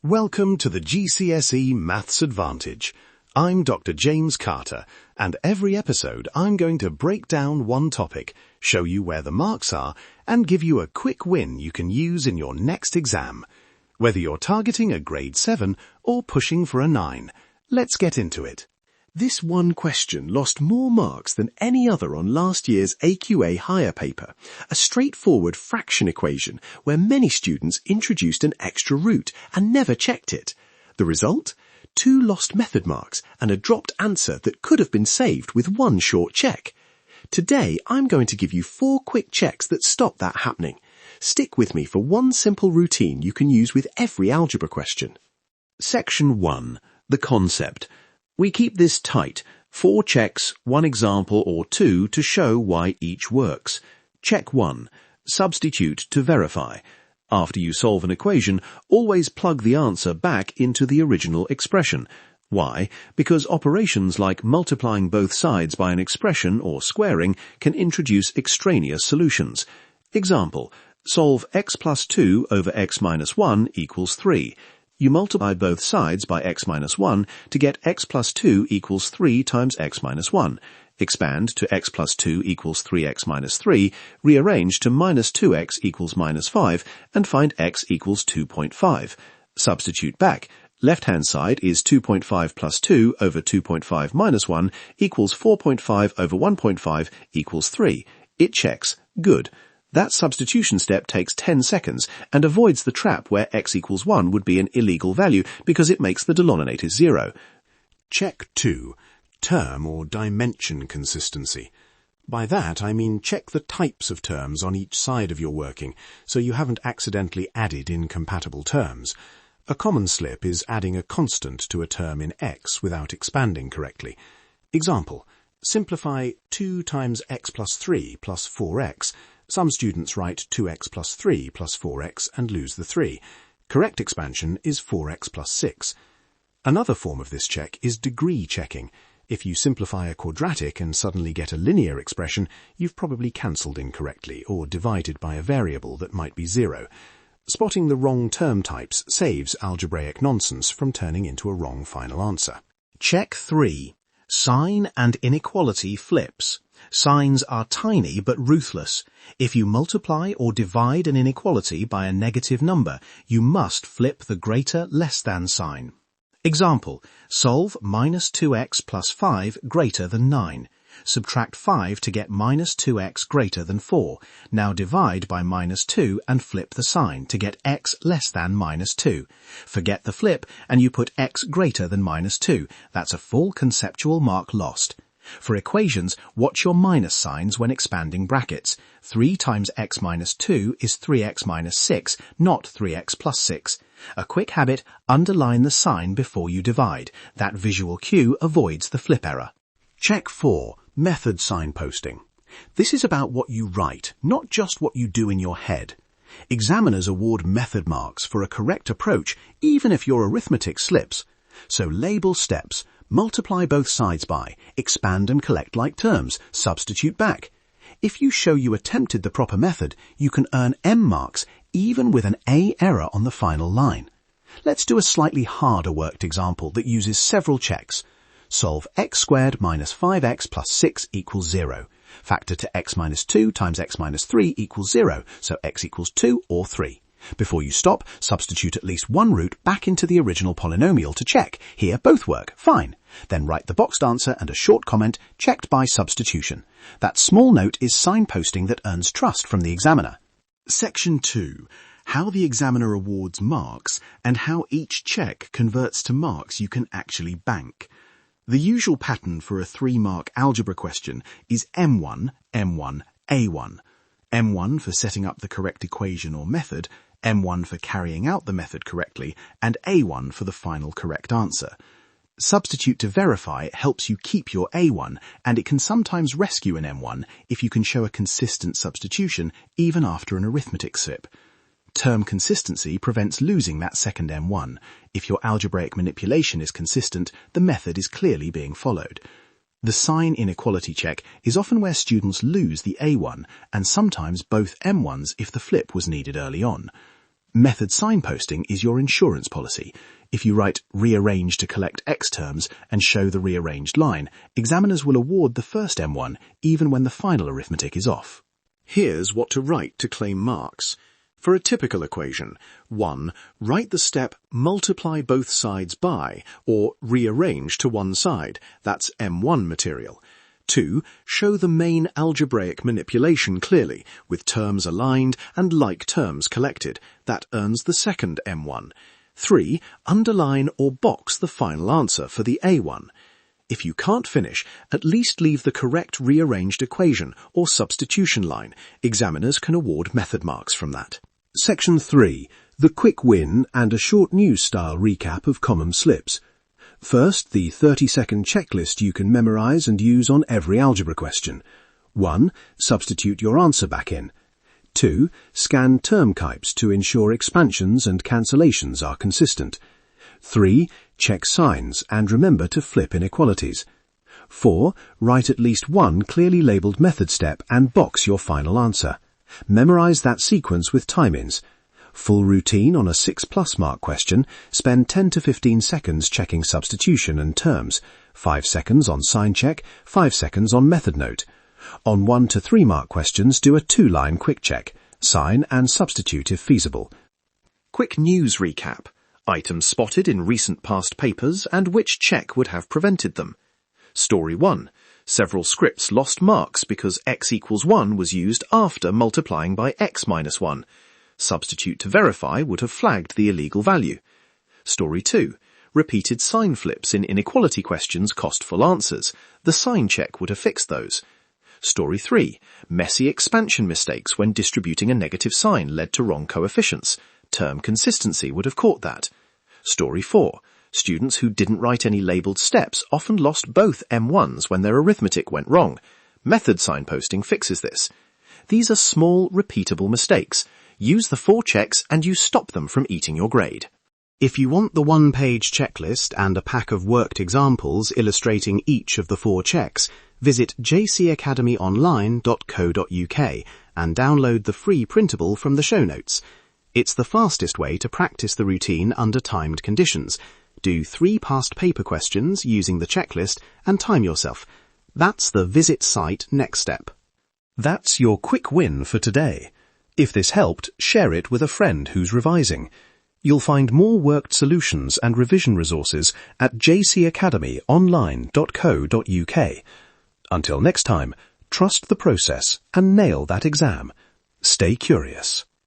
Welcome to the GCSE Maths Advantage. I'm Dr. James Carter, and every episode I'm going to break down one topic, show you where the marks are, and give you a quick win you can use in your next exam. Whether you're targeting a grade 7 or pushing for a 9, let's get into it. This one question lost more marks than any other on last year's AQA higher paper, a straightforward fraction equation where many students introduced an extra root and never checked it. The result? 2 lost method marks and a dropped answer that could have been saved with one short check. Today I'm going to give you 4 quick checks that stop that happening. Stick with me for one simple routine you can use with every algebra question. Section 1. The concept. We keep this tight. 4 checks, 1 example or 2 to show why each works. Check 1. Substitute to verify. After you solve an equation, always plug the answer back into the original expression. Why? Because operations like multiplying both sides by an expression or squaring can introduce extraneous solutions. Example. Solve x plus 2 over x minus 1 equals 3. You multiply both sides by x minus 1 to get x plus 2 equals 3 times x minus 1. Expand to x plus 2 equals 3x minus 3, rearrange to minus 2x equals minus 5, and find x equals 2.5. Substitute back. Left-hand side is 2.5 plus 2 over 2.5 minus 1 equals 4.5 over 1.5 equals 3. It checks. Good. That substitution step takes 10 seconds and avoids the trap where x equals 1 would be an illegal value because it makes the denominator 0. Check 2. Term or dimension consistency. By that I mean check the types of terms on each side of your working so you haven't accidentally added incompatible terms. A common slip is adding a constant to a term in x without expanding correctly. Example. Simplify 2 times x plus 3 plus 4x. Some students write 2x plus 3 plus 4x and lose the 3. Correct expansion is 4x plus 6. Another form of this check is degree checking. If you simplify a quadratic and suddenly get a linear expression, you've probably cancelled incorrectly or divided by a variable that might be 0. Spotting the wrong term types saves algebraic nonsense from turning into a wrong final answer. Check 3. Sign and inequality flips. Signs are tiny but ruthless. If you multiply or divide an inequality by a negative number, you must flip the greater less than sign. Example, solve minus 2x plus 5 greater than 9. Subtract 5 to get minus 2x greater than 4. Now divide by minus 2 and flip the sign to get x less than minus 2. Forget the flip and you put x greater than minus 2. That's a full conceptual mark lost. For equations, watch your minus signs when expanding brackets. 3 times x minus 2 is 3x minus 6, not 3x plus 6. A quick habit, underline the sign before you divide. That visual cue avoids the flip error. Check 4. Method signposting. This is about what you write, not just what you do in your head. Examiners award method marks for a correct approach, even if your arithmetic slips. So label steps. Multiply both sides by, expand and collect like terms, substitute back. If you show you attempted the proper method, you can earn M marks even with an A error on the final line. Let's do a slightly harder worked example that uses several checks. Solve x squared minus 5x plus 6 equals 0. Factor to x minus 2 times x minus 3 equals 0, so x equals 2 or 3. Before you stop, substitute at least one root back into the original polynomial to check. Here, both work. Fine. Then write the boxed answer and a short comment, checked by substitution. That small note is signposting that earns trust from the examiner. Section 2. How the examiner awards marks and how each check converts to marks you can actually bank. The usual pattern for a 3-mark algebra question is M1, M1, A1. M1 for setting up the correct equation or method, M1 for carrying out the method correctly, and A1 for the final correct answer. Substitute to verify helps you keep your A1, and it can sometimes rescue an M1 if you can show a consistent substitution even after an arithmetic slip. Term consistency prevents losing that second M1. If your algebraic manipulation is consistent, the method is clearly being followed. The sign inequality check is often where students lose the A1 and sometimes both M1s if the flip was needed early on. Method signposting is your insurance policy. If you write rearrange to collect X terms and show the rearranged line, examiners will award the first M1 even when the final arithmetic is off. Here's what to write to claim marks. For a typical equation, 1. Write the step multiply both sides by, or rearrange to one side. That's M1 material. 2. Show the main algebraic manipulation clearly, with terms aligned and like terms collected. That earns the second M1. 3. Underline or box the final answer for the A1. If you can't finish, at least leave the correct rearranged equation or substitution line. Examiners can award method marks from that. Section 3. The quick win and a short news-style recap of common slips. First, the 30-second checklist you can memorize and use on every algebra question. 1. Substitute your answer back in. 2. Scan term types to ensure expansions and cancellations are consistent. 3. Check signs and remember to flip inequalities. 4. Write at least one clearly labeled method step and box your final answer. Memorize that sequence with time-ins. Full routine on a 6+ mark question, spend 10 to 15 seconds checking substitution and terms, 5 seconds on sign check, 5 seconds on method note. On 1 to 3 mark questions, do a 2-line quick check, sign and substitute if feasible. Quick news recap. Items spotted in recent past papers and which check would have prevented them. Story 1. Several scripts lost marks because x equals 1 was used after multiplying by x minus 1. Substitute to verify would have flagged the illegal value. Story 2. Repeated sign flips in inequality questions cost full answers. The sign check would have fixed those. Story 3. Messy expansion mistakes when distributing a negative sign led to wrong coefficients. Term consistency would have caught that. Story 4. Students who didn't write any labelled steps often lost both M1s when their arithmetic went wrong. Method signposting fixes this. These are small, repeatable mistakes. Use the 4 checks and you stop them from eating your grade. If you want the one-page checklist and a pack of worked examples illustrating each of the 4 checks, visit jcacademyonline.co.uk and download the free printable from the show notes. It's the fastest way to practice the routine under timed conditions. Do 3 past paper questions using the checklist and time yourself. That's the visit site next step. That's your quick win for today. If this helped, share it with a friend who's revising. You'll find more worked solutions and revision resources at jcacademyonline.co.uk. Until next time, trust the process and nail that exam. Stay curious.